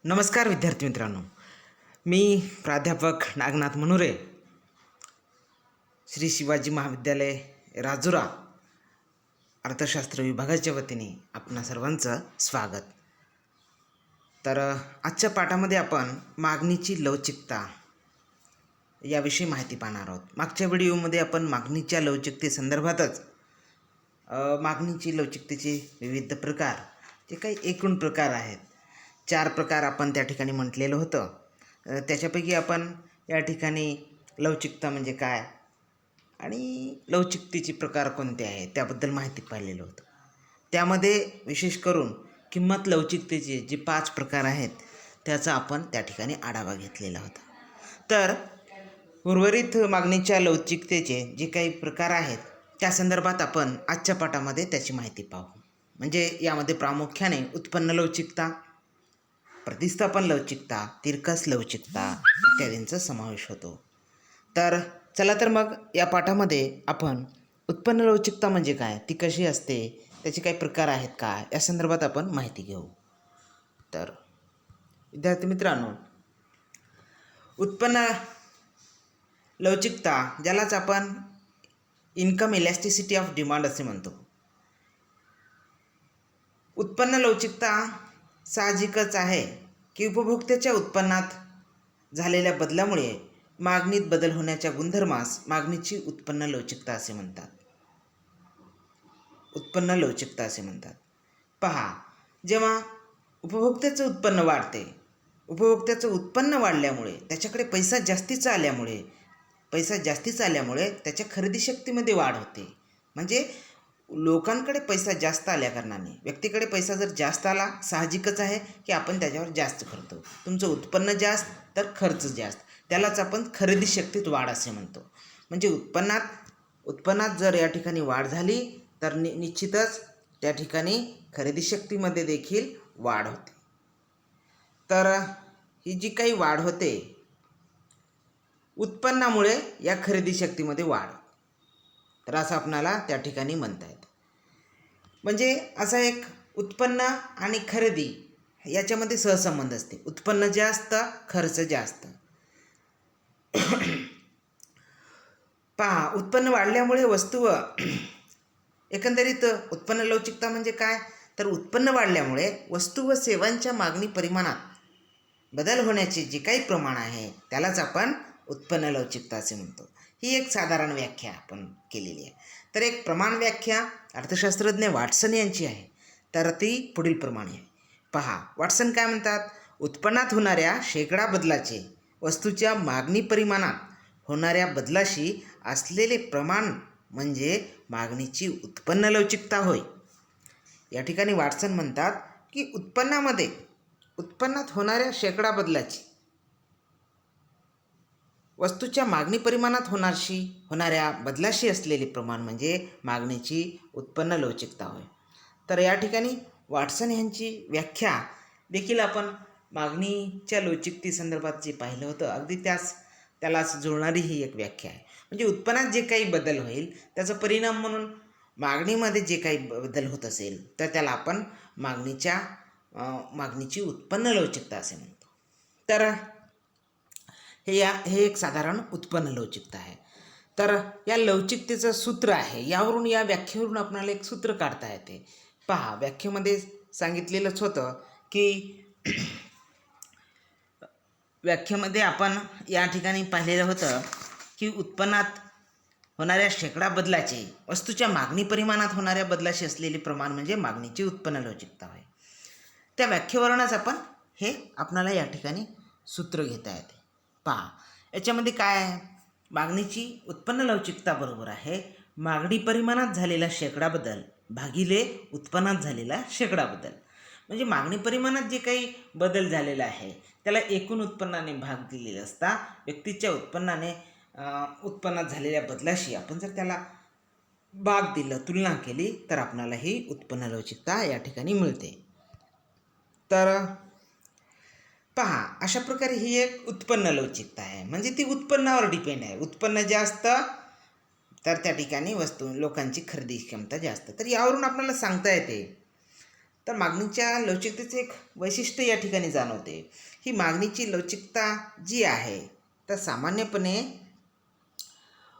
नमस्कार विद्यार्थी मित्रांनो, मी प्राध्यापक नागनाथ मनुरे, श्री शिवाजी महाविद्यालय राजुरा अर्थशास्त्र विभागाच्या वतीने आपणा सर्वांचं स्वागत. तर आजच्या पाठामध्ये आपण मागणीची लवचिकता याविषयी माहिती पाहणार आहोत. मागच्या व्हिडिओमध्ये आपण मागणीच्या लवचिकतेसंदर्भातच मागणीची लवचिकतेचे विविध प्रकार, जे काही एकूण प्रकार आहेत, 4 प्रकार आपण त्या ठिकाणी म्हटलेलं होतं. त्याच्यापैकी आपण या ठिकाणी लवचिकता म्हणजे काय आणि लवचिकतेचे प्रकार कोणते आहेत त्याबद्दल माहिती पाहिलेलं होतं. त्यामध्ये विशेष करून किंमत लवचिकतेचे जे 5 प्रकार आहेत त्याचा आपण त्या ठिकाणी आढावा घेतलेला होता. तर उर्वरित मागणीच्या लवचिकतेचे जे काही प्रकार आहेत त्या संदर्भात आपण आजच्या पाठामध्ये त्याची माहिती पाहू. म्हणजे यामध्ये प्रामुख्याने उत्पन्न लवचिकता, प्रतिस्थापन लवचिकता, तिरकस लवचिकता इत्यादींचा समावेश होतो. तर चला तर मग या पाठामध्ये आपण उत्पन्न लवचिकता म्हणजे काय, ती कशी असते, त्याचे काही प्रकार आहेत का, या संदर्भात आपण माहिती घेऊ. तर विद्यार्थी मित्रांनो, उत्पन्न लवचिकता ज्यालाच आपण इन्कम इलॅस्टिसिटी ऑफ डिमांड असे म्हणतो. उत्पन्न लवचिकता साहजिकच आहे की उपभोक्त्याच्या उत्पन्नात झालेल्या बदलामुळे मागणीत बदल होण्याच्या गुणधर्मास मागणीची उत्पन्न लवचिकता असे म्हणतात. उत्पन्न लवचिकता असे म्हणतात. पहा, जेव्हा उपभोक्त्याचं उत्पन्न वाढते, उपभोक्त्याचं उत्पन्न वाढल्यामुळे त्याच्याकडे पैसा जास्तीचा आल्यामुळे त्याच्या खरेदी शक्तीमध्ये वाढ होते. म्हणजे लोकांकडे पैसा जास्त आल्याकारणाने, व्यक्तीकडे पैसा जर जास्त आला, साहजिकच आहे की आपण त्याच्यावर जास्त करतो. तुमचं उत्पन्न जास्त तर खर्च जास्त, त्यालाच आपण खरेदी शक्तीत वाढ असे म्हणतो. म्हणजे उत्पन्नात जर या ठिकाणी वाढ झाली तर निश्चितच त्या ठिकाणी खरेदी शक्तीमध्ये देखील वाढ होते. तर ही जी काही वाढ होते उत्पन्नामुळे, या खरेदी शक्तीमध्ये वाढ, तर असं आपणाला त्या ठिकाणी म्हणता येतं. म्हणजे असा एक उत्पन्न आणि खरेदी याच्यामध्ये सहसंबंध असते. उत्पन्न जास्त, खर्च जास्त. पहा, उत्पन्न वाढल्यामुळे वस्तू एकंदरीत उत्पन्न लवचिकता म्हणजे काय, तर उत्पन्न वाढल्यामुळे वस्तू व सेवांच्या मागणी परिमाणात बदल होण्याचे जे काही प्रमाण आहे त्यालाच आपण उत्पन्न लवचिकता असे म्हणतो. ही एक साधारण व्याख्या आपण केलेली आहे. तर एक प्रमाण व्याख्या अर्थशास्त्रज्ञ वॉटसन यांची आहे. तर ती पुढील प्रमाणे आहे. पहा, वॉटसन काय म्हणतात, उत्पन्नात होणाऱ्या शेकडा बदलाचे वस्तूच्या मागणी परिमाणात होणाऱ्या बदलाशी असलेले प्रमाण म्हणजे मागणीची उत्पन्न लवचिकता होय. या ठिकाणी वॉटसन म्हणतात की उत्पन्नात होणाऱ्या शेकडा बदलाची वस्तूच्या मागणी परिमाणात होणाऱ्या बदलाशी असलेले प्रमाण म्हणजे मागणीची उत्पन्न लवचिकता होय. तर या ठिकाणी वॉटसन यांची व्याख्या देखील आपण मागणीच्या लवचिकतेसंदर्भात जे पाहिलं होतं, अगदी त्यालाच जुळणारी ही एक व्याख्या आहे. म्हणजे उत्पन्नात जे काही बदल होईल त्याचा परिणाम म्हणून मागणीमध्ये जे काही बदल होत असेल तर त्याला आपण मागणीची उत्पन्न लवचिकता असे म्हणतो. तर हे एक साधारण उत्पन्न लवचिकता आहे. तर या लवचिकतेचं सूत्र आहे, या व्याख्येवरून आपल्याला एक सूत्र काढता येते. पहा, व्याख्येमध्ये सांगितलेलंच होतं की व्याख्येमध्ये आपण या ठिकाणी पाहिलेलं होतं की उत्पन्नात होणाऱ्या शेकडा बदलाचे वस्तूच्या मागणी परिमाणात होणाऱ्या बदलाशी असलेले प्रमाण म्हणजे मागणीची उत्पन्न लवचिकता होय. त्या व्याख्येवरूनच आपणाला या ठिकाणी सूत्र घेता येते. पहा, याच्यामध्ये काय आहे, मागणीची उत्पन्न लवचिकता बरोबर आहे मागणी परिमाणात झालेला शेकडा बदल भागिले उत्पन्नात झालेला शेकडा बदल. म्हणजे मागणी परिमाणात जे काही बदल झालेला आहे त्याला एकूण उत्पन्नाने भाग दिलेला असता व्यक्तीच्या उत्पन्नात झालेल्या बदलाशी आपण जर त्याला भाग दिलं, तुलना केली, तर आपणाला ही उत्पन्न लवचिकता या ठिकाणी मिळते. तर पहा, अशा प्रकारे ही एक उत्पन्न लवचिकता आहे. म्हणजे ती उत्पन्नावर डिपेंड आहे. उत्पन्न जास्त तर त्या ठिकाणी लोकांची खरेदी क्षमता जास्त. तर यावरून आपल्याला सांगता येते तर मागणीच्या लवचिकतेचे एक वैशिष्ट्य या ठिकाणी जाणवते. ही मागणीची लवचिकता जी आहे तर सामान्यपणे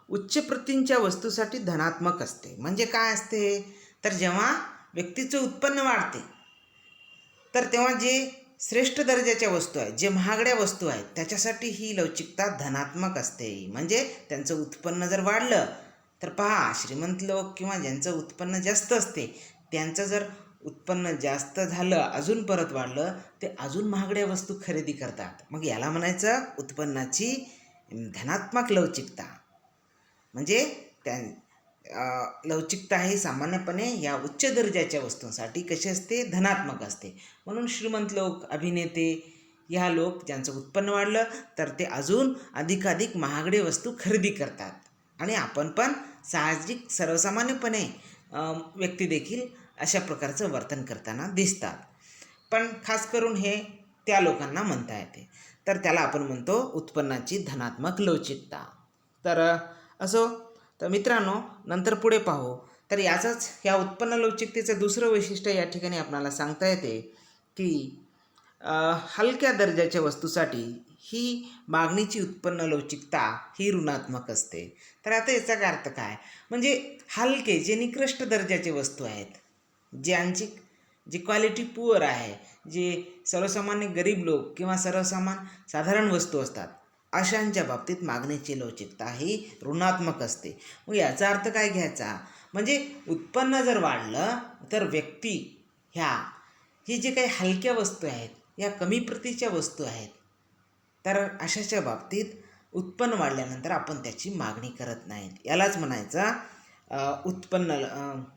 उच्च प्रतींच्या वस्तूसाठी धनात्मक असते. म्हणजे काय असते, तर जेव्हा व्यक्तीचं उत्पन्न वाढते तर तेव्हा जे श्रेष्ठ दर्जाच्या वस्तू आहेत, जे महागड्या वस्तू आहेत, त्याच्यासाठी ही लवचिकता धनात्मक असते. म्हणजे त्यांचं उत्पन्न जर वाढलं तर पहा, श्रीमंत लोक किंवा ज्यांचं उत्पन्न जास्त असते त्यांचं जर उत्पन्न जास्त झालं, अजून परत वाढलं, ते अजून महागड्या वस्तू खरेदी करतात. मग याला म्हणायचं उत्पन्नाची धनात्मक लवचिकता. म्हणजे त्या लवचिकता ही सामान्यपणे या उच्च दर्जाच्या वस्तूंसाठी कशी असते, धनात्मक असते. म्हणून श्रीमंत लोक, अभिनेते, ह्या लोक ज्यांचं उत्पन्न वाढलं तर ते अजून अधिकाधिक महागडे वस्तू खरेदी करतात. आणि आपण पण साहजिक सर्वसामान्यपणे व्यक्ती देखील अशा प्रकारचं वर्तन करताना दिसतात. पण खास करून हे त्या लोकांना म्हणता येते, तर त्याला आपण म्हणतो उत्पन्नाची धनात्मक लवचिकता. तर असो, तर मित्रांनो, नंतर पुढे पाहू. तर याचंच या उत्पन्न लवचिकतेचं दुसरं वैशिष्ट्य या ठिकाणी आपल्याला सांगता येते की हलक्या दर्जाच्या वस्तूसाठी ही मागणीची उत्पन्न लवचिकता ही ऋणात्मक असते. तर आता याचा अर्थ काय, म्हणजे हलके जे निकृष्ट दर्जाचे वस्तू आहेत, ज्यांची जी क्वालिटी पुअर आहे, जे सर्वसामान्य गरीब लोक किंवा साधारण वस्तू असतात, अशांच्या बाबतीत मागणीची लवचिकता ही ऋणात्मक असते. मग याचा अर्थ काय घ्यायचा, म्हणजे उत्पन्न जर वाढलं तर व्यक्ती ही जे काही हलक्या वस्तू आहेत, या कमी प्रतीच्या वस्तू आहेत, तर अशाच्या बाबतीत उत्पन्न वाढल्यानंतर आपण त्याची मागणी करत नाहीत. यालाच म्हणायचं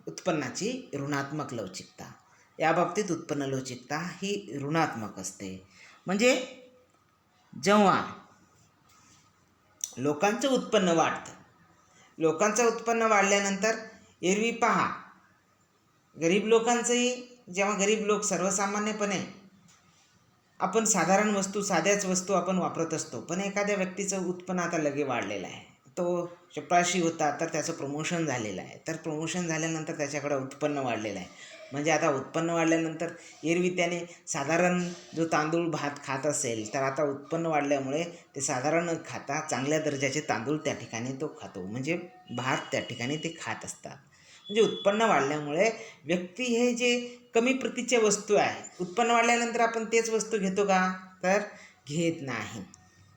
उत्पन्नाची ऋणात्मक लवचिकता. या बाबतीत उत्पन्न लवचिकता ही ऋणात्मक असते. म्हणजे जेव्हा लोकांचं उत्पन्न वाढतं, लोकांचं उत्पन्न वाढल्यानंतर एरवी पहा, गरीब लोकांचंही, जेव्हा गरीब लोक सर्वसामान्यपणे आपण साधारण वस्तू, साध्याच वस्तू आपण वापरत असतो, पण एखाद्या व्यक्तीचं उत्पन्न आता लगे वाढलेलं आहे, तो चपराशी होता तर त्याचं प्रमोशन झालेलं आहे, तर प्रमोशन झाल्यानंतर त्याच्याकडं उत्पन्न वाढलेलं आहे. म्हणजे आता उत्पन्न वाढल्यानंतर एरवी त्याने साधारण जो तांदूळ भात खात असेल, तर आता उत्पन्न वाढल्यामुळे ते साधारण न खाता चांगल्या दर्जाचे तांदूळ त्या ठिकाणी तो खातो, म्हणजे भात त्या ठिकाणी ते खात असतात. म्हणजे उत्पन्न वाढल्यामुळे व्यक्ती हे जे कमी प्रतीच्या वस्तू आहे, उत्पन्न वाढल्यानंतर आपण तेच वस्तू घेतो का, तर घेत नाही.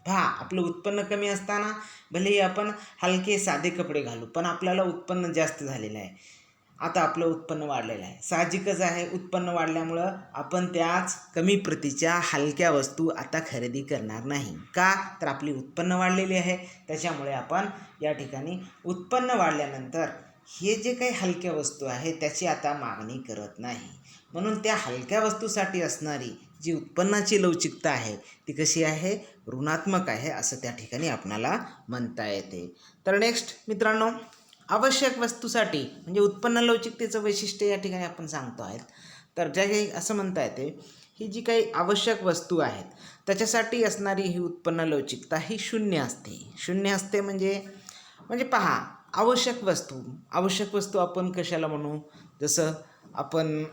पहा, आपलं उत्पन्न कमी असताना भलेही आपण हलके साधे कपडे घालू, पण आपल्याला उत्पन्न जास्त झालेलं आहे, आता आपलं उत्पन्न वाढलेलं आहे. साहजिकच आहे, उत्पन्न वाढल्यामुळं आपण त्याच कमी प्रतीच्या हलक्या वस्तू आता खरेदी करणार नाही. का, तर आपली उत्पन्न वाढलेली आहे, त्याच्यामुळे आपण या ठिकाणी उत्पन्न वाढल्यानंतर हे जे काही हलक्या वस्तू आहे त्याची आता मागणी करत नाही. म्हणून त्या हलक्या वस्तूसाठी असणारी जी उत्पन्नाची लवचिकता आहे ती कशी आहे, ऋणात्मक आहे, असं त्या ठिकाणी आपणाला म्हणता येते. तर नेक्स्ट मित्रांनो, आवश्यक वस्तूसाठी म्हणजे उत्पन्न लवचिकतेचं वैशिष्ट्य या ठिकाणी आपण सांगतो आहेत. तर ज्या काही असं म्हणता येते, ही जी काही आवश्यक वस्तू आहेत त्याच्यासाठी असणारी ही उत्पन्न लवचिकता ही शून्य असते. शून्य असते म्हणजे पहा, आवश्यक वस्तू आपण कशाला म्हणू, जसं आपण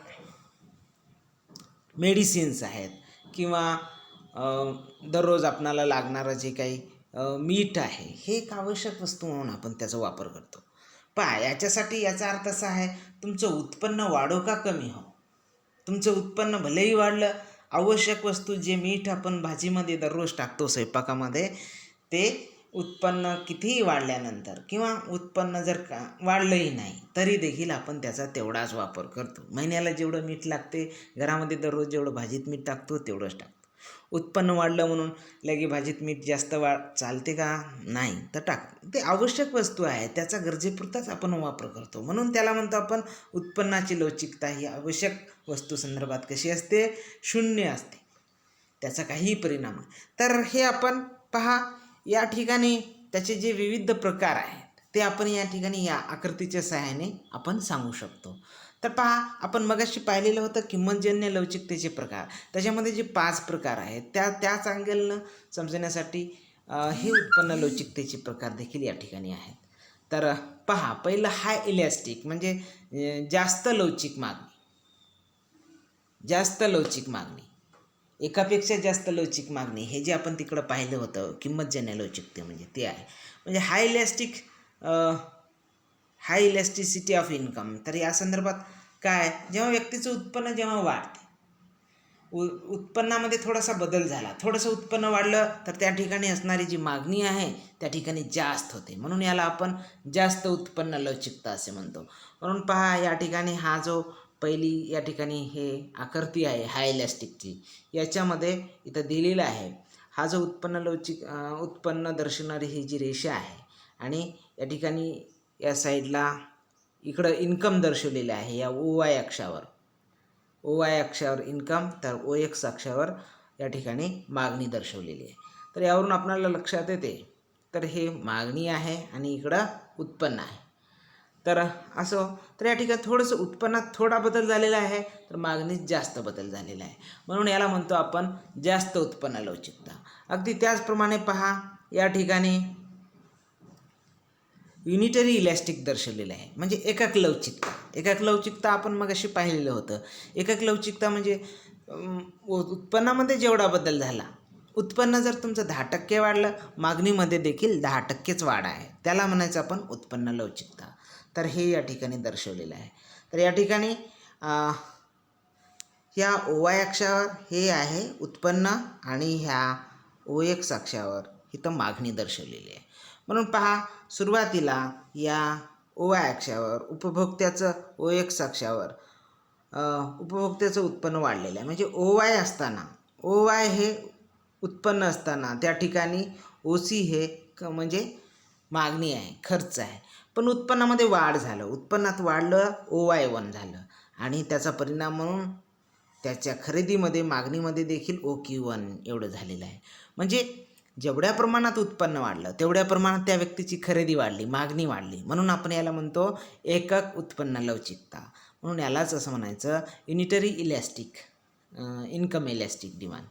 मेडिसिन्स आहेत किंवा दररोज आपणाला लागणारं जे काही मीठ आहे, हे एक आवश्यक वस्तू म्हणून आपण त्याचा वापर करतो. पहा, याच्यासाठी याचा अर्थ असा आहे, तुमचं उत्पन्न वाढो का कमी हो, तुमचं उत्पन्न भलेही वाढलं, आवश्यक वस्तू जे मीठ आपण भाजीमध्ये दररोज टाकतो स्वयंपाकामध्ये, ते उत्पन्न कितीही वाढल्यानंतर किंवा उत्पन्न जर वाढलंही नाही तरी देखील आपण त्याचा तेवढाच वापर करतो. महिन्याला जेवढं मीठ लागते घरामध्ये, दररोज जेवढं भाजीत मीठ टाकतो तेवढंच टाकतो. उत्पन्न वाढलं म्हणून लगे भाजीत मीठ जास्त चालते का, नाही, तर ते आवश्यक वस्तू आहे, त्याचा गरजेपुरताच आपण वापर करतो. म्हणून त्याला म्हणतो आपण उत्पन्नाची लवचिकता ही आवश्यक वस्तू संदर्भात कशी असते, शून्य असते, त्याचा काहीही परिणाम नाही. तर हे आपण पहा, या ठिकाणी त्याचे जे विविध प्रकार आहेत ते आपण या ठिकाणी या आकृतीच्या सहाय्याने आपण सांगू शकतो. तर पहा, आपण मगाशी पाहिलेलं होतं किंमतजन्य लवचिकतेचे प्रकार, त्याच्यामध्ये जे 5 प्रकार आहेत त्याच अँगलनं समजण्यासाठी हे उत्पन्न लवचिकतेचे प्रकार देखील या ठिकाणी आहेत. तर पहा, पहिलं हाय इलॅस्टिक म्हणजे जास्त लवचिक मागणी. जास्त लवचिक मागणी, एकापेक्षा जास्त लवचिक मागणी, हे जे आपण तिकडं पाहिलं होतं किंमतजन्य लवचिकते म्हणजे ते आहे. म्हणजे हाय इलॅस्टिसिटी ऑफ इन्कम. तर या संदर्भात काय, जेव्हा व्यक्तीचं उत्पन्न जेव्हा वाढते, उत्पन्नामध्ये थोडासा बदल झाला, थोडंसं उत्पन्न वाढलं तर त्या ठिकाणी असणारी जी मागणी आहे त्या ठिकाणी जास्त होते, म्हणून याला आपण जास्त उत्पन्न लवचिकता असे म्हणतो. म्हणून पहा या ठिकाणी हा जो पहिली या ठिकाणी हे आकृती आहे हाय इलॅस्टिकची, याच्यामध्ये इथं दिलेला आहे हा जो उत्पन्न दर्शवणारी ही जी रेषा आहे, आणि या ठिकाणी या साईडला इकडं इन्कम दर्शवलेलं आहे या OY अक्षावर, OY अक्षावर इन्कम, तर OX अक्षावर या ठिकाणी मागणी दर्शवलेली आहे. तर यावरून आपल्याला लक्षात येते, तर हे मागणी आहे आणि इकडं उत्पन्न आहे. तर असं, तर या ठिकाणी थोडंसं उत्पन्नात थोडा बदल झालेला आहे, तर मागणीत जास्त बदल झालेला आहे, म्हणून याला म्हणतो आपण जास्त उत्पन्न लवचिकता. अगदी त्याचप्रमाणे पहा या ठिकाणी युनिटरी इलॅस्टिक दर्शवलेलं आहे, म्हणजे एकक लवचिकता. एकक लवचिकता आपण मगाशी पाहिलेलं होतं. एकक लवचिकता म्हणजे उत्पन्नामध्ये जेवढा बदल झाला, उत्पन्न जर तुमचं 10% वाढलं, मागणीमध्ये देखील 10%च वाढ आहे, त्याला म्हणायचं आपण उत्पन्न लवचिकता. तर हे या ठिकाणी दर्शवलेलं आहे. तर या ठिकाणी ह्या OY अक्षावर हे आहे उत्पन्न, आणि ह्या OX अक्षावर इथं मागणी दर्शवलेली आहे. म्हणून पहा सुरुवातीला या OY अक्षावर उपभोक्त्याचं, OX अक्षावर उपभोक्त्याचं उत्पन्न वाढलेलं आहे. म्हणजे OY असताना, OY हे उत्पन्न असताना त्या ठिकाणी OC हे म्हणजे मागणी आहे, खर्च आहे, पण उत्पन्नामध्ये वाढ झालं, उत्पन्नात वाढलं, OY1 झालं, आणि त्याचा परिणाम म्हणून त्याच्या खरेदीमध्ये, मागणीमध्ये देखील OQ1 एवढं झालेलं आहे. म्हणजे जेवढ्या प्रमाणात उत्पन्न वाढलं तेवढ्या प्रमाणात त्या व्यक्तीची खरेदी वाढली, मागणी वाढली, म्हणून आपण याला म्हणतो एकक उत्पन्न लवचिकता. म्हणून यालाच असं म्हणायचं unitary elastic income elastic demand.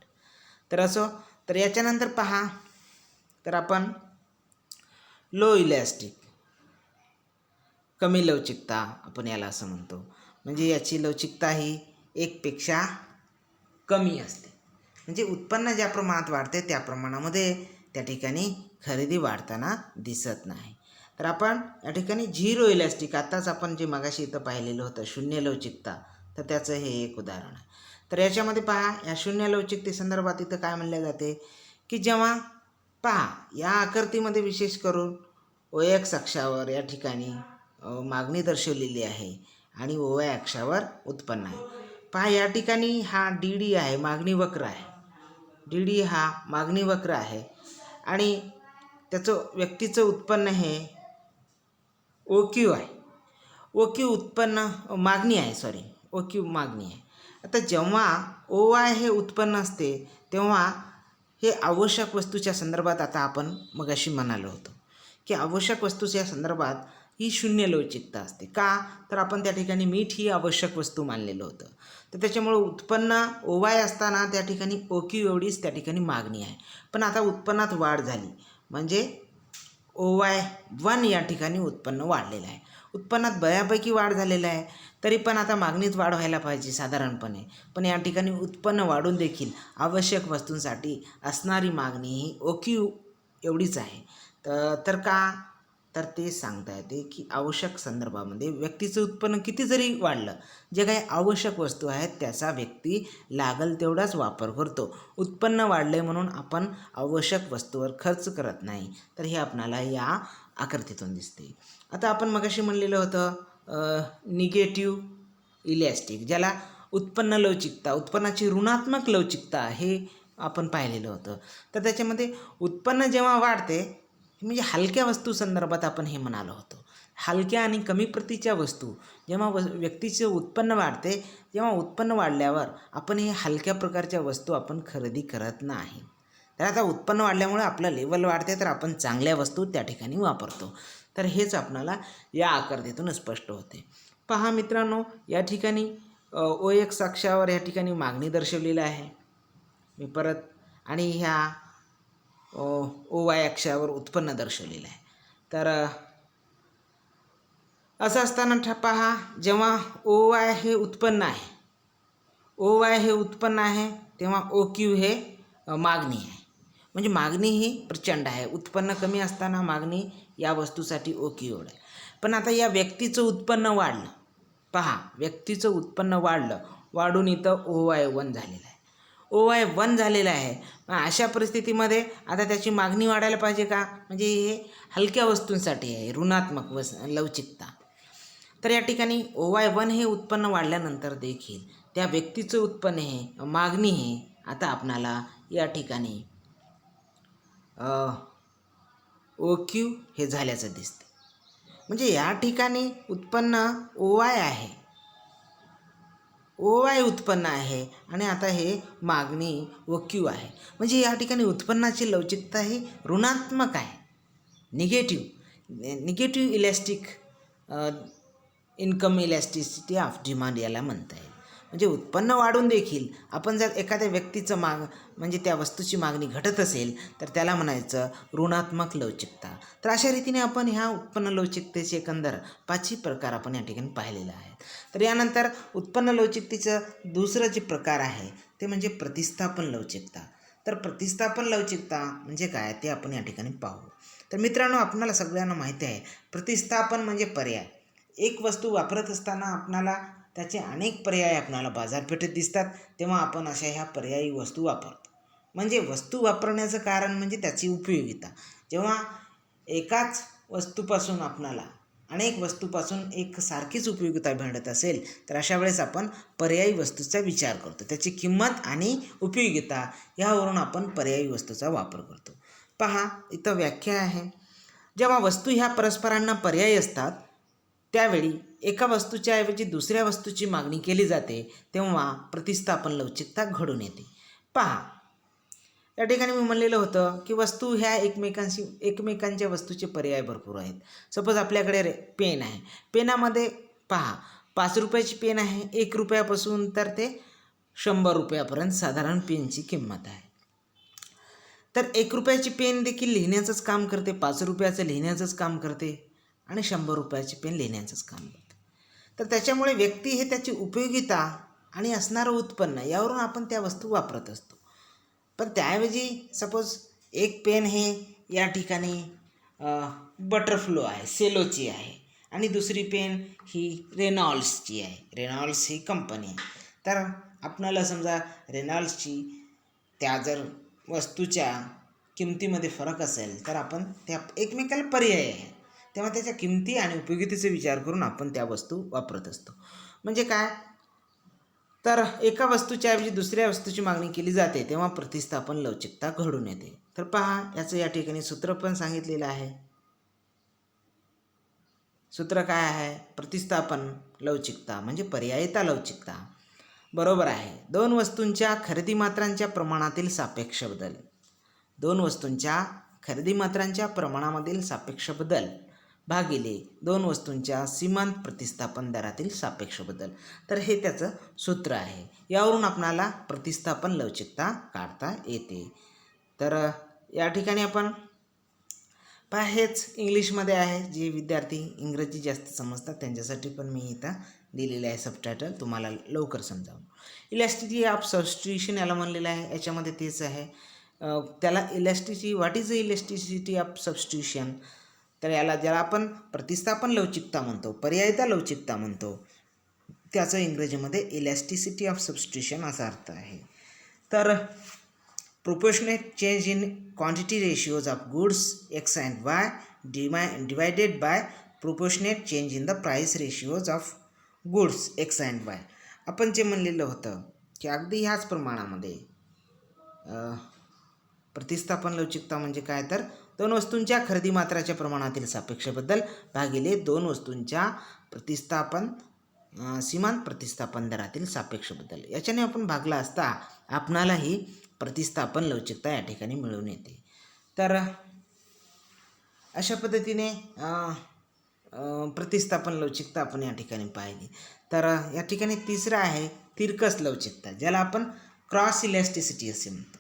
तर असो, तर याच्यानंतर पहा, तर आपण लो इलॅस्टिक, कमी लवचिकता आपण याला असं म्हणतो. म्हणजे याची लवचिकता ही एकपेक्षा कमी असते. म्हणजे उत्पन्न ज्या प्रमाणात वाढते त्या प्रमाणामध्ये त्या ठिकाणी खरेदी वाढताना दिसत नाही. तर आपण या ठिकाणी झिरो इलॅस्टिक, आत्ताच आपण जे मगाशी इथं पाहिलेलं होतं शून्य लवचिकता, तर त्याचं हे एक उदाहरण आहे. तर याच्यामध्ये पहा या शून्य लवचिकतेसंदर्भात इथं काय म्हणले जाते की जेव्हा पहा या आकृतीमध्ये विशेष करून OX अक्षावर या ठिकाणी मागणी दर्शवलेली आहे आणि OY अक्षावर उत्पन्न आहे. पहा या ठिकाणी हा DD आहे, मागणी वक्र आहे. DD हा मागणी वक्र आहे आणि त्याचं व्यक्तीचं उत्पन्न हे OQ आहे. OQ उत्पन्न मागणी आहे, OQ मागणी आहे. आता जेव्हा OY हे उत्पन्न असते तेव्हा हे आवश्यक वस्तूच्या संदर्भात, आता आपण मगाशी म्हणालो होतो की आवश्यक वस्तूच्या संदर्भात ही शून्य लवचिकता असते. का, तर आपण त्या ठिकाणी मीठ ही आवश्यक वस्तू मानलेलं होतं. तर त्याच्यामुळं उत्पन्न OY असताना त्या ठिकाणी OQ एवढीच त्या ठिकाणी मागणी आहे. पण आता उत्पन्नात वाढ झाली म्हणजे OY1 या ठिकाणी उत्पन्न वाढलेलं आहे. उत्पन्नात बऱ्यापैकी वाढ झालेलं आहे, तरी पण आता मागणीत वाढ व्हायला पाहिजे साधारणपणे. पण या ठिकाणी उत्पन्न वाढून देखील आवश्यक वस्तूंसाठी असणारी मागणी ही OQ एवढीच आहे. तर का, तर ते सांगता येते की आवश्यक संदर्भामध्ये व्यक्तीचं उत्पन्न किती जरी वाढलं, जे काही आवश्यक वस्तू आहेत त्याचा व्यक्ती लागल तेवढाच वापर करतो. उत्पन्न वाढले म्हणून आपण आवश्यक वस्तूवर खर्च करत नाही. तर हे आपणाला या आकृतीतून दिसते. आता आपण मगाशी म्हणलेलं होतं निगेटिव्ह इलॅस्टिक, ज्याला उत्पन्न लवचिकता, उत्पन्नाची ऋणात्मक लवचिकता हे आपण पाहिलेलं होतं. तर त्याच्यामध्ये उत्पन्न जेव्हा वाढते म्हणजे हलक्या वस्तू संदर्भात आपण हे म्हणालो होतो. हलक्या आणि कमी प्रतीच्या वस्तू जेव्हा व्यक्तीचे उत्पन्न वाढते, जेव्हा उत्पन्न वाढल्यावर आपण हे हलक्या प्रकारच्या वस्तू आपण खरेदी करत नाही. तर आता उत्पन्न वाढल्यामुळे आपलं लेवल वाढते, तर आपण चांगल्या वस्तू त्या ठिकाणी वापरतो. तर हेच आपणाला या आकृतीतून स्पष्ट होते. पहा मित्रांनो, या ठिकाणी OX अक्षावर या ठिकाणी मागणी दर्शवलेली आहे मी परत, आणि ह्या OY अक्षावर उत्पन्न दर्शवलेलं आहे. तर असं असताना पहा जेव्हा OY हे उत्पन्न आहे, ओ वाय हे उत्पन्न आहे, तेव्हा ओ क्यू हे मागणी आहे. म्हणजे मागणी ही प्रचंड आहे, उत्पन्न कमी असताना मागणी या वस्तूसाठी ओ क्यू एवढं आहे. पण आता या व्यक्तीचं उत्पन्न वाढलं, पहा व्यक्तीचं उत्पन्न वाढून इथं ओ वाय 1 झालेलं आहे. ओ वाय 1 झालेलं आहे. अशा परिस्थितीमध्ये आता त्याची मागणी वाढायला पाहिजे का? म्हणजे हे हलक्या वस्तूंसाठी आहे, ऋणात्मक लवचिकता. तर या ठिकाणी ओ वाय 1 हे उत्पन्न वाढल्यानंतर देखील त्या व्यक्तीचं उत्पन्न हे मागणी हे आता आपणाला या ठिकाणी ओ क्यू हे झाल्याचं दिसते. म्हणजे या ठिकाणी उत्पन्न ओ वाय आहे, ओ वाय उत्पन्न आहे आणि आता हे मागणी ओ क्यू आहे. म्हणजे या ठिकाणी उत्पन्नाची लवचिकता ही ऋणात्मक आहे, negative elastic income elasticity of demand याला म्हणता येईल. म्हणजे उत्पन्न वाढून देखील आपण जर एखाद्या व्यक्तीचं म्हणजे त्या वस्तूची मागणी घटत असेल तर त्याला म्हणायचं ऋणात्मक लवचिकता. तर अशा रीतीने आपण ह्या उत्पन्न लवचिकतेचे एकंदर 5ही प्रकार आपण या ठिकाणी पाहिलेला आहे. तर यानंतर उत्पन्न लवचिकतेचं दुसरं जे प्रकार आहे ते म्हणजे प्रतिस्थापन लवचिकता. तर प्रतिस्थापन लवचिकता म्हणजे काय ते आपण या ठिकाणी पाहू. तर मित्रांनो, आपणाला सगळ्यांना माहिती आहे प्रतिस्थापन म्हणजे पर्याय. एक वस्तू वापरत असताना आपणाला त्याचे अनेक पर्याय आपणाला बाजारपेठेत दिसतात, तेव्हा आपण अशा ह्या पर्यायी वस्तू वापरतो. म्हणजे वस्तू वापरण्याचं कारण म्हणजे त्याची उपयोगिता. जेव्हा एकाच वस्तूपासून आपणाला अनेक वस्तूपासून एक सारखीच उपयोगिता भेटत असेल तर अशा वेळेस आपण पर्यायी वस्तूचा विचार करतो. त्याची किंमत आणि उपयोगिता यावरून आपण पर्यायी वस्तूचा वापर करतो. पहा इथं व्याख्या आहे. जेव्हा वस्तू ह्या परस्परांना पर्यायी असतात त्यावेळी एका वस्तूच्या ऐवजी दुसऱ्या वस्तूची मागणी केली जाते, तेव्हा प्रतिस्थापन लवचिकता घडून येते. पहा या ठिकाणी मी म्हणलेलं होतं की वस्तू ह्या एकमेकांच्या वस्तूचे पर्याय भरपूर आहेत. सपोज आपल्याकडे पेन आहे, पेनामध्ये पहा 5 रुपयाची पेन आहे, 1 रुपयापासून तर ते 100 रुपयापर्यंत साधारण पेनची किंमत आहे. तर 1 रुपयाची पेन देखील लिहिण्याचंच काम करते, 5 रुपयाचं लिहिण्याचंच काम करते आणि 100 रुपयाची पेन लिहिण्याचंच काम करते. तर त्याच्यामुळे व्यक्ती हे त्याची उपयोगिता आणि असणारं उत्पन्न यावरून आपण त्या वस्तू वापरत असतो. पण त्याऐवजी सपोज एक पेन हे या ठिकाणी बटरफ्लो आहे, सेलोची आहे आणि दुसरी पेन ही रेनॉल्ड्सची आहे. रेनॉल्ड्स ही कंपनी आहे. तर आपणाला समजा रेनॉल्ड्सची त्या जर वस्तूच्या किमतीमध्ये फरक असेल तर आपण त्या एकमेकाला पर्याय आहे, तेव्हा त्याच्या किमती आणि उपयोगितेचा विचार करून आपण त्या वस्तू वापरत असतो. म्हणजे काय, तर एका वस्तूच्या ऐवजी दुसऱ्या वस्तूची मागणी केली जाते तेव्हा प्रतिस्थापन लवचिकता घडून येते. तर पहा याचं या ठिकाणी सूत्र पण सांगितलेलं आहे. सूत्र काय आहे, प्रतिस्थापन लवचिकता म्हणजे पर्यायिता लवचिकता बरोबर आहे 2 वस्तूंच्या खरेदी मात्रांच्या प्रमाणातील सापेक्ष बदल. 2 वस्तूंच्या खरेदी मात्रांच्या प्रमाणामधील सापेक्ष बदल भागिले 2 वस्तूंच्या सीमांत प्रतिस्थापन दरातील सापेक्ष बदल. तर हे त्याचं सूत्र आहे. यावरून आपणाला प्रतिस्थापन लवचिकता काढता येते. तर या ठिकाणी आपण पहा हेच इंग्लिशमध्ये आहे. जे विद्यार्थी इंग्रजी जास्त समजतात त्यांच्यासाठी पण मी इथं दिलेले आहे सबटायटल, तुम्हाला लवकर समजावून. इलॅस्टिसिटी ऑफ सबस्टिट्यूशन याला म्हणलेलं आहे, याच्यामध्ये तेच आहे. त्याला what is the elasticity of substitution, तर ज्याला आपण प्रतिस्थापन लवचिकता म्हणतो, पर्यायिता लवचिकता म्हणतो, त्याचं इंग्रजीमध्ये इलॅस्टिसिटी ऑफ सबस्टिट्यूशन असा अर्थ आहे. तर proportionate change in quantity ratios of goods X and Y divided by proportionate change in the price ratios of goods X and Y. आपण जे म्हणलेलं होतं की अगदी ह्याच प्रमाणामध्ये प्रतिस्थापन लवचिकता म्हणजे काय, तर 2 वस्तूंच्या खरेदी मात्राच्या प्रमाणातील सापेक्ष बदल भागिले 2 वस्तूंच्या सीमांत प्रतिस्थापन दरातील सापेक्ष बदल, याच्याने आपण भागला असता आपणालाही प्रतिस्थापन लवचिकता या ठिकाणी मिळून येते. तर अशा पद्धतीने प्रतिस्थापन लवचिकता आपण या ठिकाणी पाहिली. तर या ठिकाणी तिसरं आहे तिरकस लवचिकता, ज्याला आपण क्रॉस इलॅस्टिसिटी असे म्हणतो.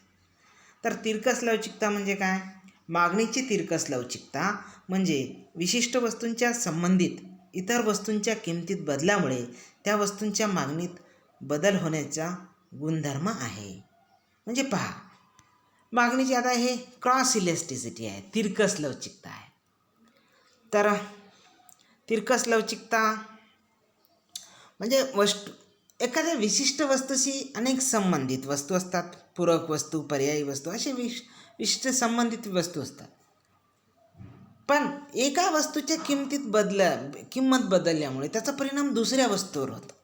तर तिरकस लवचिकता म्हणजे काय, मागणीची तिरकस लवचिकता म्हणजे विशिष्ट वस्तूंच्या संबंधित इतर वस्तूंच्या किमतीत बदलामुळे त्या वस्तूंच्या मागणीत बदल होण्याचा गुणधर्म आहे. म्हणजे पहा, मागणीची आता हे क्रॉस इलॅस्टिसिटी आहे, तिरकस लवचिकता आहे. तर तिरकस लवचिकता म्हणजे एखाद्या विशिष्ट वस्तूशी अनेक संबंधित वस्तू असतात. पूरक वस्तू, पर्यायी वस्तू असे विशिष्ट संबंधित वस्तू असतात. पण एका वस्तूच्या किंमत बदलल्यामुळे त्याचा परिणाम दुसऱ्या वस्तूवर होतो.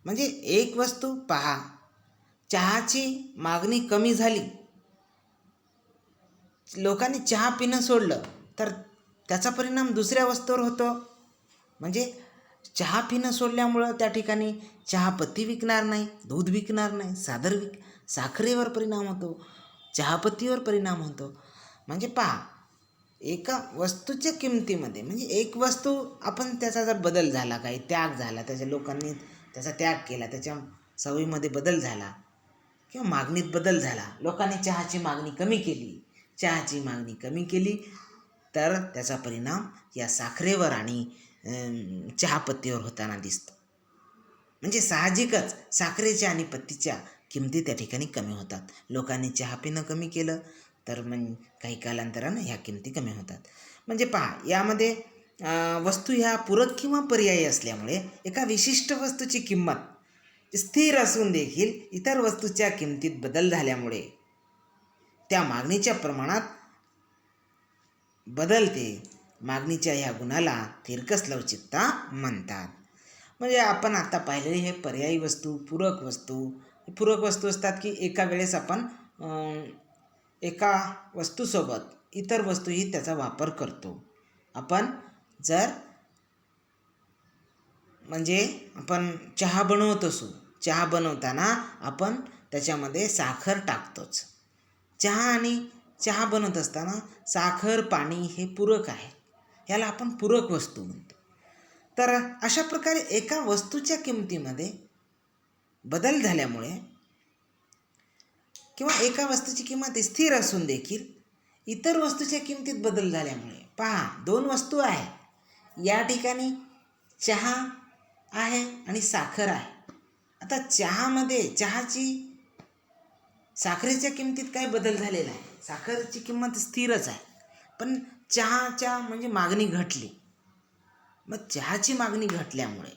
म्हणजे एक वस्तू पहा, चहाची मागणी कमी झाली, लोकांनी चहा पिणं सोडलं, तर त्याचा परिणाम दुसऱ्या वस्तूवर होतो. म्हणजे चहा पिणं सोडल्यामुळं त्या ठिकाणी चहापत्ती विकणार नाही, दूध विकणार नाही, साखरेवर परिणाम होतो, चहापत्तीवर परिणाम होतो. म्हणजे पहा, एका वस्तूच्या किमतीमध्ये म्हणजे एक वस्तू आपण त्याचा जर बदल झाला, काही त्याग झाला, त्याच्या लोकांनी त्याचा त्याग केला, त्याच्या सवयीमध्ये बदल झाला किंवा मागणीत बदल झाला, लोकांनी चहाची मागणी कमी केली, तर त्याचा परिणाम या साखरेवर आणि चहापत्तीवर होताना दिसतो. म्हणजे साहजिकच साखरेच्या आणि पत्तीच्या किमती त्या ठिकाणी कमी होतात. लोकांनी चहा पिणं कमी केलं तर मग काही कालांतरानं ह्या किमती कमी होतात. म्हणजे पहा, यामध्ये वस्तू ह्या पूरक किंवा पर्यायी असल्यामुळे एका विशिष्ट वस्तूची किंमत स्थिर असून देखील इतर वस्तूच्या किमतीत बदल झाल्यामुळे त्या मागणीच्या प्रमाणात बदलते. मागणीच्या ह्या गुणाला तिरकस लवचिकता म्हणतात. म्हणजे आपण आता पाहिलेले हे पर्यायी वस्तू, पूरक वस्तू असतात की एका वेळेस आपण एका वस्तूसोबत इतर वस्तूही त्याचा वापर करतो. आपण चहा बनवत असू, चहा बनवताना आपण त्याच्यामध्ये साखर टाकतोच. चहा बनवत असताना साखर, पाणी हे पूरक आहे, याला आपण पूरक वस्तू म्हणतो. तर अशा प्रकारे एका वस्तूच्या किमतीमध्ये बदल झाल्यामुळे किंवा एका वस्तूची किंमत स्थिर असून देखील इतर वस्तूच्या किमतीत बदल झाल्यामुळे, पहा, दोन वस्तू आहे, या ठिकाणी चहा आहे आणि साखर आहे. आता साखरेच्या किमतीत काय बदल झालेला आहे? साखरेची किंमत स्थिरच आहे, पण चहाच्या म्हणजे मागणी घटली. मग चहाची मागणी घटल्यामुळे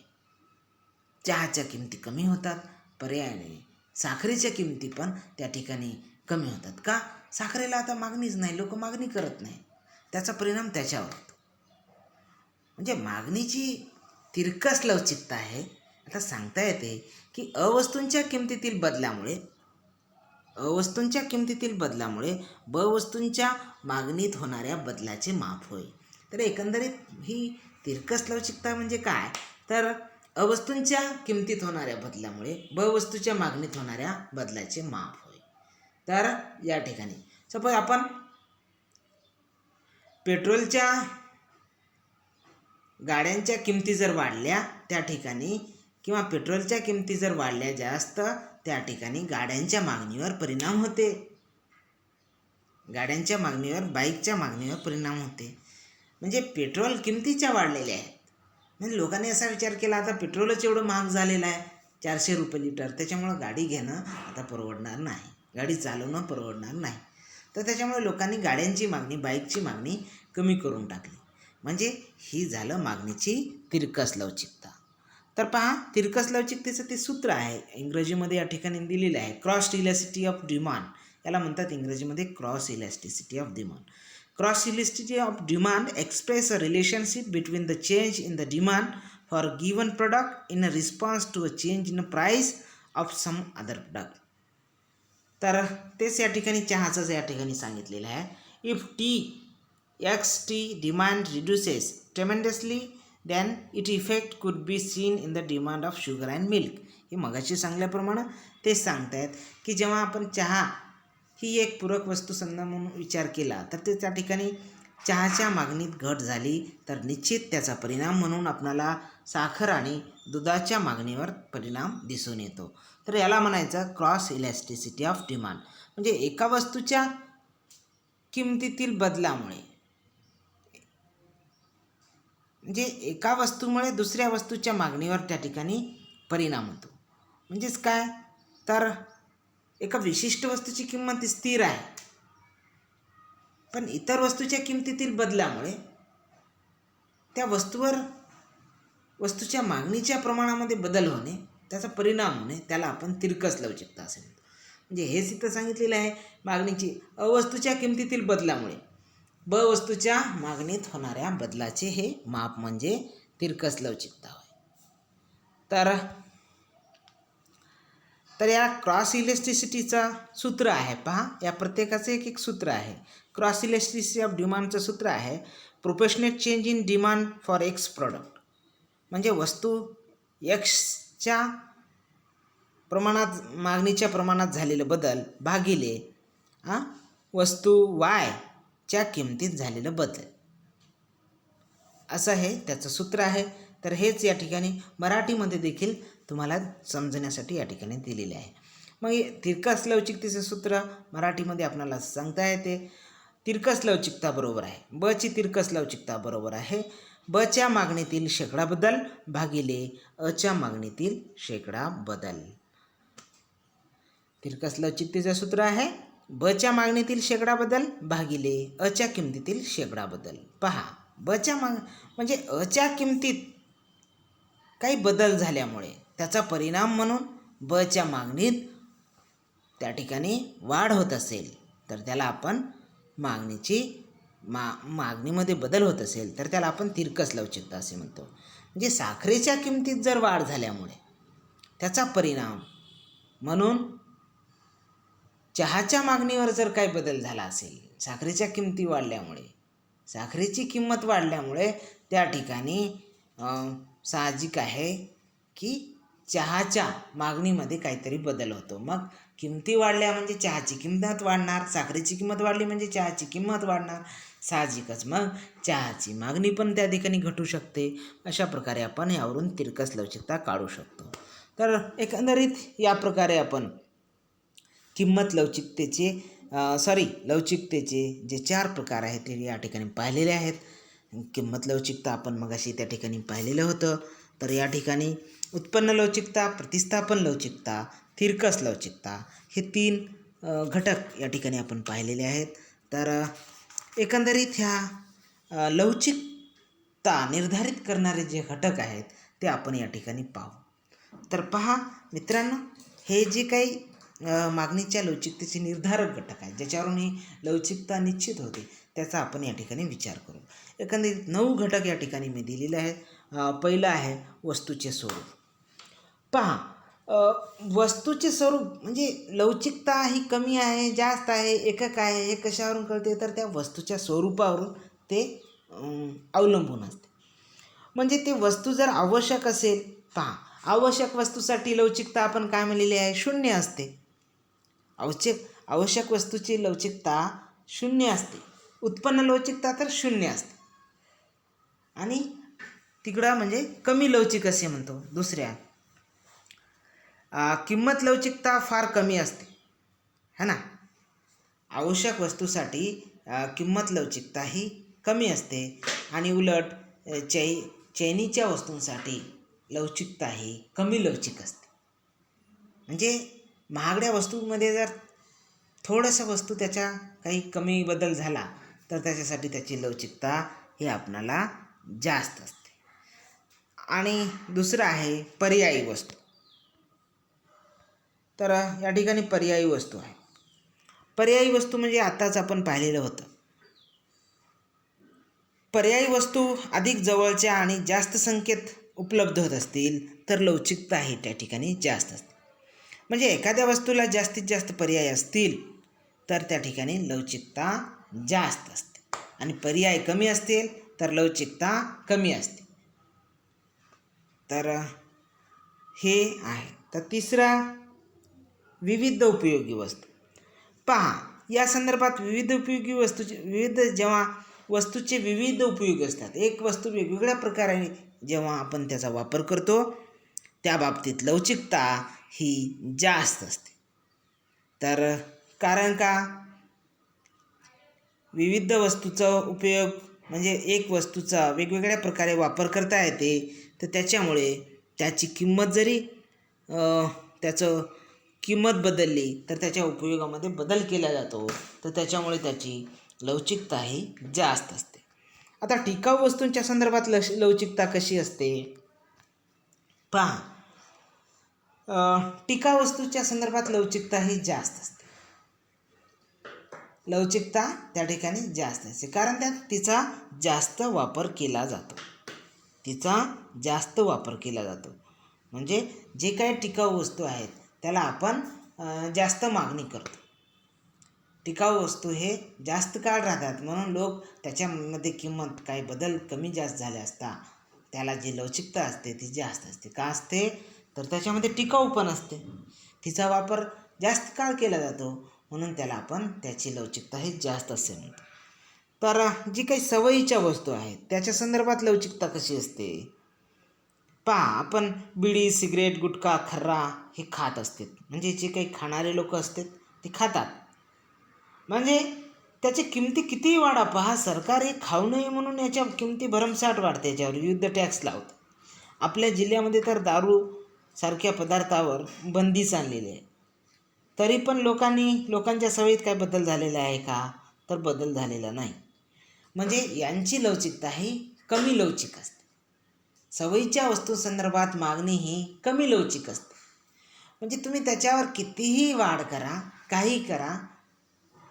चहाच्या किमती कमी होतात, पर्यायाने साखरेच्या किमती पण त्या ठिकाणी कमी होतात. का? साखरेला आता मागणीच नाही, लोक मागणी करत नाही, त्याचा परिणाम त्याच्यावर होतो. म्हणजे मागणीची तिरकस लवचिकता आहे. आता सांगता येते की अवस्तूंच्या किमतीतील बदलामुळे ब वस्तूंच्या मागणीत होणाऱ्या बदलाचे माप होय. तर एकंदरीत ही तिरकस लवचिकता म्हणजे काय? तर अवस्तूंच्या किमतीत होणाऱ्या बदलामुळे ब वस्तूच्या मागणीत होणाऱ्या बदलाचे माप होय. तर या ठिकाणी सपोज आपण पेट्रोलच्या गाड्यांच्या किमती जर वाढल्या त्या ठिकाणी किंवा पेट्रोलच्या किमती जर वाढल्या जास्त, त्या ठिकाणी गाड्यांच्या मागणीवर परिणाम होते. बाईकच्या मागणीवर परिणाम होते. म्हणजे पेट्रोल किमतीच्या वाढलेल्या आहेत. म्हणजे लोकांनी असा विचार केला, आता पेट्रोलच एवढं महाग झालेलं आहे, 400 रुपये लिटर, त्याच्यामुळं गाडी घेणं आता परवडणार नाही, गाडी चालवणं परवडणार नाही. तर त्याच्यामुळे लोकांनी गाड्यांची मागणी, बाईकची मागणी कमी करून टाकली. म्हणजे ही झालं मागणीची तिरकस लवचिकता. तर पहा, तिरकस लवचिकतेचं ते सूत्र आहे, इंग्रजीमध्ये या ठिकाणी दिलेलं आहे, क्रॉस इलॅस्टिसिटी ऑफ डिमांड. याला म्हणतात इंग्रजीमध्ये cross elasticity of demand. Cross elasticity of demand express a relationship between the change in the demand for a given product in a response to a change in a price of some other product. तर तेच या ठिकाणी चहाचंच या ठिकाणी सांगितलेलं आहे. If tea demand reduces tremendously, then its effect could be seen in the demand of sugar and milk. हे मगाशी सांगल्याप्रमाणे तेच सांगतायत की जेव्हा आपण चहा ही एक पूरक वस्तू समजा म्हणून विचार केला, तर ते त्या ठिकाणी चहाच्या मागणीत घट झाली तर निश्चित त्याचा परिणाम म्हणून आपणाला साखर आणि दुधाच्या मागणीवर परिणाम दिसून येतो. तर याला म्हणायचं क्रॉस इलॅस्टिसिटी ऑफ डिमांड. म्हणजे एका वस्तूच्या किमतीतील बदलामुळे, म्हणजे एका वस्तूमुळे दुसऱ्या वस्तूच्या मागणीवर त्या ठिकाणी परिणाम होतो. म्हणजेच काय, तर एका विशिष्ट वस्तूची किंमत स्थिर आहे, पण इतर वस्तूच्या किमतीतील बदलामुळे त्या वस्तूच्या मागणीच्या प्रमाणामध्ये बदल होणे, त्याचा परिणाम होणे, त्याला आपण तिरकस लवचिकता असे म्हणतो. म्हणजे हेच इथं सांगितलेलं आहे, मागणीची वस्तूच्या किमतीतील बदलामुळे वस्तूच्या मागणीत होणाऱ्या बदलाचे हे माप म्हणजे तिरकस लवचिकता होय. तर या क्रॉस इलेस्टिसिटीचा सूत्र आहे, पहा या प्रत्येकाचं एक एक सूत्र आहे. क्रॉस इलेस्टिसिटी ऑफ डिमांडचं सूत्र आहे proportionate change in demand for x product. म्हणजे वस्तू एक्सच्या प्रमाणात मागणीच्या प्रमाणात झालेलं बदल भागिले वस्तू वायच्या किमतीत झालेलं बदल, असं हे त्याचं सूत्र आहे. तर हेच या ठिकाणी मराठीमध्ये देखील तुम्हाला समजण्यासाठी या ठिकाणी दिलेले आहे. मग तिरकस लवचिकतेचं सूत्र मराठीमध्ये आपल्याला सांगता येते. तिरकस लवचिकता बरोबर आहे, बची तिरकस लवचिकता बरोबर आहे बच्या मागणीतील शेकडा बदल भागिले अच्या मागणीतील शेकडा बदल. तिरकस लवचिकतेचं सूत्र आहे बच्या मागणीतील शेकडा बदल भागिले अच्या किमतीतील शेकडा बदल. पहा, बच्या म्हणजे अच्या किमतीत काही बदल झाल्यामुळे त्याचा परिणाम म्हणून बच्या मागणीत त्या ठिकाणी वाढ होत असेल तर त्याला आपण मागणीमध्ये बदल होत असेल तर त्याला आपण तिरकस लवचिकता असे म्हणतो. म्हणजे साखरेच्या किमतीत जर वाढ झाल्यामुळे त्याचा परिणाम म्हणून चहाच्या मागणीवर जर काही बदल झाला असेल, साखरेच्या किमती वाढल्यामुळे, साखरेची किंमत वाढल्यामुळे त्या ठिकाणी साहजिक आहे की चहाच्या मागणीमध्ये काहीतरी बदल होतो. मग किमती वाढल्या म्हणजे चहाची किंमत वाढणार, साखरेची किंमत वाढली म्हणजे चहाची किंमत वाढणार, साहजिकच मग चहाची मागणी पण त्या ठिकाणी घटू शकते. अशा प्रकारे आपण यावरून तिरकस लवचिकता काढू शकतो. तर एकंदरीत या प्रकारे आपण लवचिकतेचे जे 4 प्रकार आहेत ते या ठिकाणी पाहिलेले आहेत. किंमत लवचिकता आपण मगाशी त्या ठिकाणी पाहिलेलं होतं. तर या ठिकाणी उत्पन्न लवचिकता, प्रतिस्थापन लवचिकता, तिरकस लवचिकता हे 3 घटक या ठिकाणी आपण पाहिलेले आहेत. तर एकंदरीत ह्या लवचिकता निर्धारित करणारे जे घटक आहेत ते आपण या ठिकाणी पाहू. तर पहा मित्रांनो, हे जे काही मागणीच्या लवचिकतेचे निर्धारक घटक आहेत ज्याच्यावरून ही लवचिकता निश्चित होते त्याचा आपण या ठिकाणी विचार करू. एकंदरीत 9 घटक या ठिकाणी मी दिलेले आहेत. पहिलं आहे वस्तूचे स्वरूप. पहा, वस्तूचे स्वरूप म्हणजे लवचिकता ही कमी आहे, जास्त आहे, एकक आहे, हे कशावरून कळते तर त्या वस्तूच्या स्वरूपावरून ते अवलंबून असते. म्हणजे ते वस्तू जर आवश्यक असेल, पहा आवश्यक वस्तूसाठी लवचिकता आपण काय म्हणलेली आहे, 0 असते. आवश्यक वस्तूची लवचिकता 0 असते. उत्पन्न लवचिकता तर 0 असते. आणि तिकडं म्हणजे कमी लवचिक असे म्हणतो. दुसऱ्या किंमत लवचिकता फार कमी असते, है ना. आवश्यक वस्तूसाठी किंमत लवचिकता ही कमी असते आणि उलट चैनीच्या वस्तूंसाठी लवचिकता ही कमी लवचिक असते. म्हणजे महागड्या वस्तूंमध्ये जर थोडंसं वस्तू त्याच्या काही कमी बदल झाला तर त्याच्यासाठी त्याची लवचिकता ही आपणाला जास्त असते. आणि दुसरं आहे पर्यायी वस्तू. तर या ठिकाणी पर्यायी वस्तू आहे. पर्यायी वस्तू म्हणजे आताच आपण पाहिलेलं होतं. पर्यायी वस्तू अधिक जवळच्या आणि जास्त संख्येत उपलब्ध होत असतील तर लवचिकता ही त्या ठिकाणी जास्त असते. म्हणजे एखाद्या वस्तूला जास्तीत जास्त पर्याय असतील तर त्या ठिकाणी लवचिकता जास्त असते आणि पर्याय कमी असतील तर लवचिकता कमी असते. तर हे आहे. तर तिसरा विविध उपयोगी वस्तू. पहा, या संदर्भात जेव्हा वस्तूचे विविध उपयोग असतात, एक वस्तू वेगवेगळ्या प्रकारे जेव्हा आपण त्याचा वापर करतो त्या बाबतीत लवचिकता ही जास्त असते. तर कारण का, विविध वस्तूचा उपयोग म्हणजे एक वस्तूचा वेगवेगळ्या प्रकारे वापर करता येते तर त्याच्यामुळे त्याची किंमत जरी त्याचं किंमत बदलली तर त्याच्या उपयोगामध्ये बदल केला जातो, तर त्याच्यामुळे त्याची लवचिकता ही जास्त असते. आता टिकाऊ वस्तूंच्या संदर्भात लवचिकता कशी असते पहा. टिकाऊ वस्तूच्या संदर्भात लवचिकता ही जास्त असते. लवचिकता त्या ठिकाणी जास्त असते कारण त्यात तिचा जास्त वापर केला जातो. म्हणजे जे काही टिकाऊ वस्तू आहेत त्याला आपण जास्त मागणी करतो. टिकाऊ वस्तू हे जास्त काळ राहतात म्हणून लोक त्याच्यामध्ये किंमत काही बदल कमी जास्त झाले असता त्याला जी लवचिकता असते ती जास्त असते. का असते तर त्याच्यामध्ये टिकाऊ पण असते, तिचा वापर जास्त काळ केला जातो म्हणून त्याला आपण त्याची लवचिकता ही जास्त असे म्हणतो. तर जी काही सवयीच्या वस्तू आहेत त्याच्या संदर्भात लवचिकता कशी असते पहा. आपण बिडी, सिगरेट, गुटखा, खर्रा हे खात असतात, म्हणजे जे काही खाणारे लोक असतात ते खातात, म्हणजे त्याची किमती कितीही वाढा पहा, सरकार हे खाऊ नये म्हणून याच्या किमती भरमसाठ वाढते, याच्यावर विविध टॅक्स लावतं. आपल्या जिल्ह्यामध्ये तर दारू सारख्या पदार्थावर बंदीच आणलेली आहे. तरी पण लोकांच्या सवयीत काय बदल झालेला आहे का तर बदल झालेला नाही. म्हणजे यांची लवचिकता ही कमी लवचिक असते. सवयीच्या वस्तूंसंदर्भात मागणी ही कमी लवचिक असते. म्हणजे तुम्ही त्याच्यावर कितीही वाढ करा, काही करा,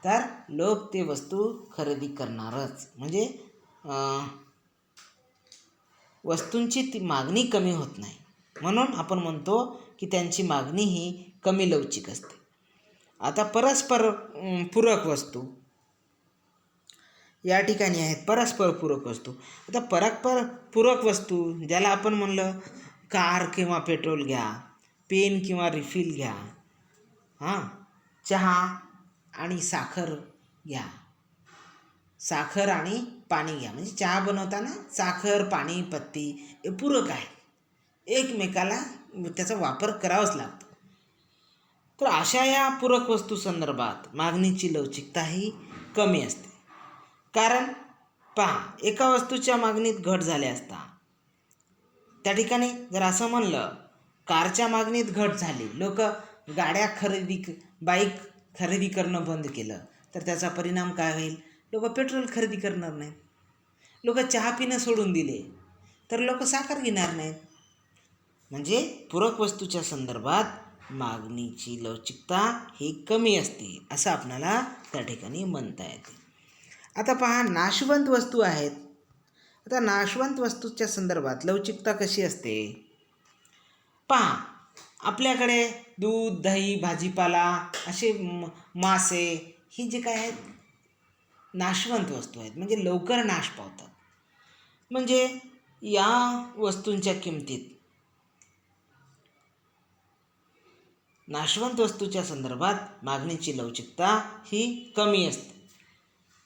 तर लोक ते वस्तू खरेदी करणारच. म्हणजे वस्तूंची ती मागणी कमी होत नाही म्हणून आपण म्हणतो की त्यांची मागणी ही कमी लवचिक असते. आता परस्पर पूरक वस्तू या ठिकाणी आहेत. परस्पर पूरक वस्तू. आता परस्पर पूरक वस्तू ज्याला आपण म्हणलं कार किंवा पेट्रोल घ्या, पेन किंवा रिफिल घ्या, चहा आणि साखर घ्या, साखर आणि पाणी घ्या. म्हणजे चहा बनवताना साखर, पाणी, पत्ती हे पूरक आहे, एकमेकाला त्याचा वापर करावाच लागतो. तर अशा या पूरक वस्तू संदर्भात मागणीची लवचिकता ही कमी असते. कारण पहा, एका वस्तूच्या मागणीत घट झाली असता त्या ठिकाणी जर असं म्हणलं कारच्या मागणीत घट झाली, लोक बाईक खरेदी करणं बंद केलं तर त्याचा परिणाम काय होईल, लोक पेट्रोल खरेदी करणार नाहीत. लोक चहा पिणं सोडून दिले तर लोक साखर घेणार नाहीत. म्हणजे पूरक वस्तूच्या संदर्भात मागणीची लवचिकता ही कमी असते असं आपल्याला त्या ठिकाणी म्हणता येते. आता पहा, नाशवंत वस्तू आहेत. आता नाशवंत वस्तूच्या संदर्भात लवचिकता कशी असते पहा. आपल्याकडे दूध, दही, भाजीपाला, असे मासे ही जे काय आहेत नाशवंत वस्तू आहेत, म्हणजे लवकर नाश पावतात. म्हणजे या वस्तूंच्या किमतीत नाशवंत वस्तूच्या संदर्भात मागणीची लवचिकता ही कमी असते.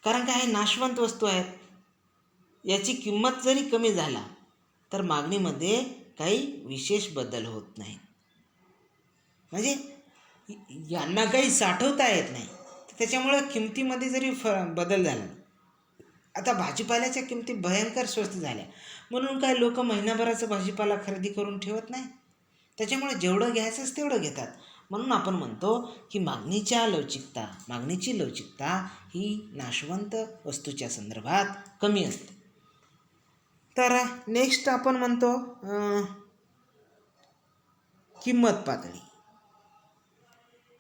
कारण काय, नाशवंत वस्तू आहेत, याची किंमत जरी कमी झाला तर मागणीमध्ये काही विशेष बदल होत नाही. म्हणजे यांना काही साठवता येत नाही, त्याच्यामुळे किमतीमध्ये जरी बदल झाला. आता भाजीपाल्याच्या किमती भयंकर स्वस्त झाल्या म्हणून काय लोक महिनाभराचा भाजीपाला खरेदी करून ठेवत नाही, त्याच्यामुळे जेवढं घ्यायचं तेवढं घेतात. म्हणून आपण म्हणतो की मागणीची लवचिकता ही नाशवंत वस्तूच्या संदर्भात कमी असते. तर नेक्स्ट आपण म्हणतो किंमत पातळी.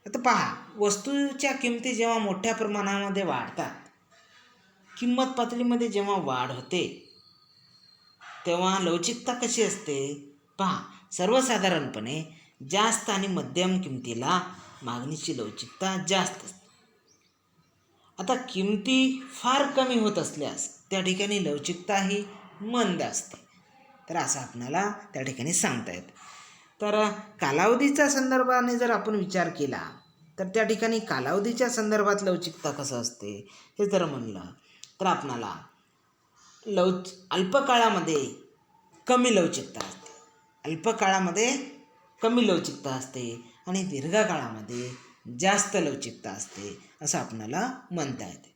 आता पहा, वस्तूच्या किमती जेव्हा मोठ्या प्रमाणामध्ये वाढतात, किंमत पातळीमध्ये जेव्हा वाढ होते तेव्हा लवचिकता कशी असते पहा. सर्वसाधारणपणे जास्त आणि मध्यम किमतीला मागणीची लवचिकता जास्त असते. आता किमती फार कमी होत असल्यास त्या ठिकाणी लवचिकता ही मंद असते. तर असं आपल्याला त्या ठिकाणी सांगता येतं. तर कालावधीच्या संदर्भाने जर आपण विचार केला तर त्या ठिकाणी कालावधीच्या संदर्भात लवचिकता कसं असते हे जर म्हणलं तर आपणाला अल्पकाळामध्ये कमी लवचिकता असते आणि दीर्घकाळामध्ये जास्त लवचिकता असते असं आपणाला म्हणता येते.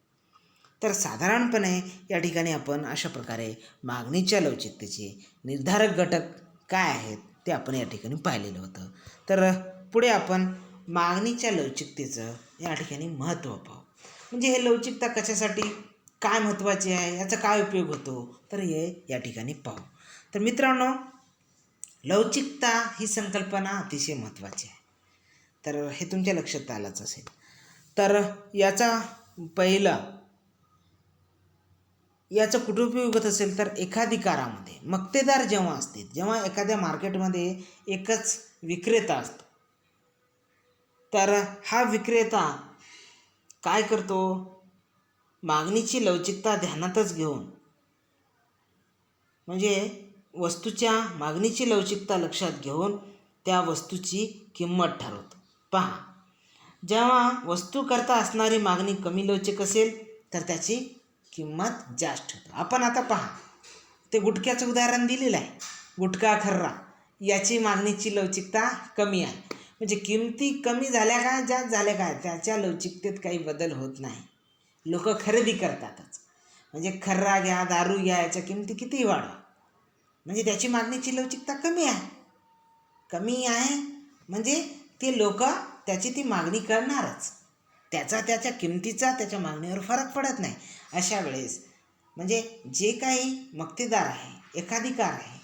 तर साधारणपणे या ठिकाणी आपण अशा प्रकारे मागणीच्या लवचिकतेचे निर्धारक घटक काय आहेत ते आपण या ठिकाणी पाहिलेलं होतं. तर पुढे आपण मागणीच्या लवचिकतेचं या ठिकाणी महत्त्व पाहू. म्हणजे हे लवचिकता कशासाठी काय महत्त्वाचे आहे, याचा काय उपयोग होतो, तर हे या ठिकाणी पाहू. तर मित्रांनो, लवचिकता ही संकल्पना अतिशय महत्त्वाची आहे. तर हे तुमच्या लक्षात आलंच असेल. तर याचा पहिला याचा कुठे उपयोग होत असेल तर एखादी कारामध्ये मक्तेदार जेव्हा असते, जेव्हा एखाद्या मार्केटमध्ये एकच विक्रेता असतो, तर हा विक्रेता काय करतो, मागणीची लवचिकता ध्यानातच घेऊन, म्हणजे वस्तूच्या मागणीची लवचिकता लक्षात घेऊन त्या वस्तूची किंमत ठरवतो. पहा, जेव्हा वस्तू करता असणारी मागणी कमी लवचिक असेल तर त्याची किंमत जास्त होते. आपण आता पहा, ते गुटख्याचं उदाहरण दिलेलं आहे. गुटखा खर्रा याची मागणीची लवचिकता कमी आहे. म्हणजे किमती कमी झाल्या काय जास्त झाल्या काय त्याच्या लवचिकतेत काही बदल होत नाही. लोक खरेदी करतातच. म्हणजे खर्रा घ्या, दारू घ्या, याच्या किमती कितीही वाढवा, म्हणजे त्याची मागणीची लवचिकता कमी आहे. म्हणजे ते लोक त्याची ती मागणी करणारच. त्याच्या किमतीचा त्याच्या मागणीवर फरक पडत नाही. अशा वेळेस म्हणजे जे काही मक्तेदार आहे, एकाधिकार आहे,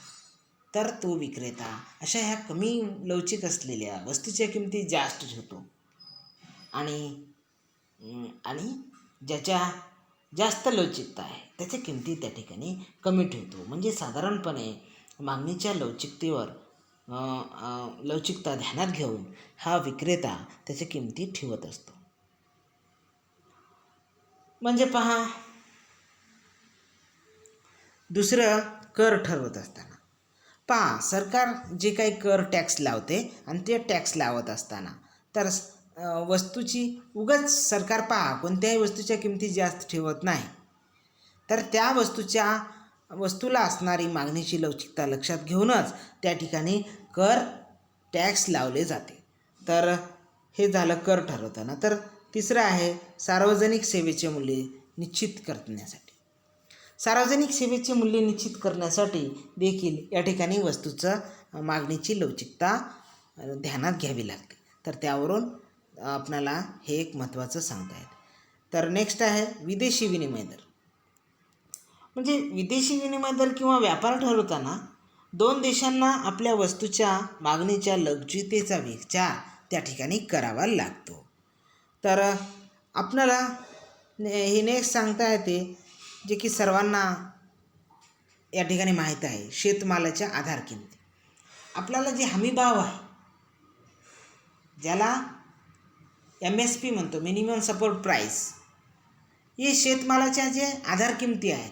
तर तो विक्रेता अशा ह्या कमी लवचिक असलेल्या वस्तूच्या किमती जास्त ठेवतो आणि ज्याच्या जास्त लवचिकता आहे त्याच्या किमती त्या ठिकाणी कमी ठेवतो. म्हणजे साधारणपणे मागणीच्या लवचिकता ध्यानात घेऊन हा विक्रेता त्याच्या किमती ठेवत असतो. म्हणजे पहा, दुसरं कर ठरवत असताना पहा, सरकार जे काही कर टॅक्स लावते आणि ते टॅक्स लावत असताना तर वस्तूची उगाच सरकार पहा कोणत्याही वस्तूच्या किमती जास्त ठेवत नाही. तर त्या वस्तूला असणारी मागणीची लवचिकता लक्षात घेऊनच त्या ठिकाणी कर टॅक्स लावले जाते. तर हे झालं कर ठरवताना. तर तिसरं आहे सार्वजनिक सेवेचे मूल्य निश्चित करण्यासाठी. सार्वजनिक सेवेचे मूल्य निश्चित करण्यासाठी देखील या ठिकाणी वस्तूचं मागणीची लवचिकता ध्यानात घ्यावी लागते. तर त्यावरून आपणाला हे एक महत्त्वाचं सांगता येतं. तर नेक्स्ट आहे विदेशी विनिमय दर. म्हणजे विदेशी विनिमय दर किंवा व्यापार ठरवताना दोन देशांना आपल्या वस्तूच्या मागणीच्या लवचिकतेचा विचार त्या ठिकाणी करावा लागतो. तर आपल्याला हे नेक्स्ट सांगता येते जे की सर्वांना या ठिकाणी माहीत आहे, शेतमालाच्या आधार किमती. आपल्याला जे हमीभाव आहे, ज्याला MSP म्हणतो, मिनिमम सपोर्ट प्राईस, हे शेतमालाच्या जे आधार किमती आहेत,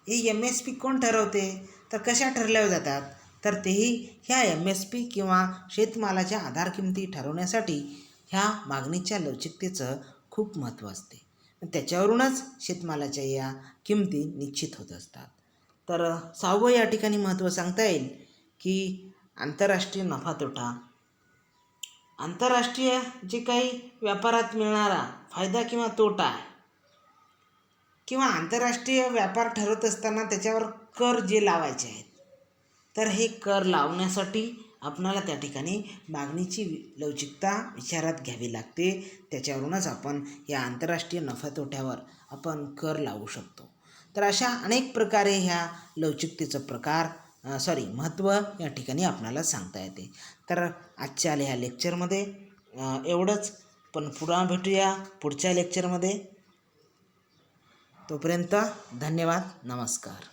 हे MSP कोण ठरवते, तर कशा ठरवल्या जातात, तर तेही ह्या MSP किंवा शेतमालाच्या आधार किमती ठरवण्यासाठी ह्या मागणीच्या लवचिकतेचं खूप महत्त्व असते. त्याच्यावरूनच शेतमालाच्या या किमती निश्चित होत असतात. तर 6वं या ठिकाणी महत्त्व सांगता येईल की आंतरराष्ट्रीय नफा तोटा. आंतरराष्ट्रीय जे काही व्यापारात मिळणारा फायदा किंवा तोटा आहे, किंवा आंतरराष्ट्रीय व्यापार ठरवत असताना त्याच्यावर कर जे लावायचे आहेत, तर हे कर लावण्यासाठी आपणाला त्या ठिकाणी मागणीची लवचिकता विचारात घ्यावी लागते. त्याच्यावरूनच आपण या आंतरराष्ट्रीय नफा तोट्यावर आपण कर लावू शकतो. तर अशा अनेक प्रकारे ह्या लवचिकतेचं महत्त्व या ठिकाणी आपणाला सांगता येते. तर आजच्या ह्या लेक्चरमध्ये एवढंच, पण पुन्हा भेटूया पुढच्या लेक्चरमध्ये. तोपर्यंत धन्यवाद, नमस्कार.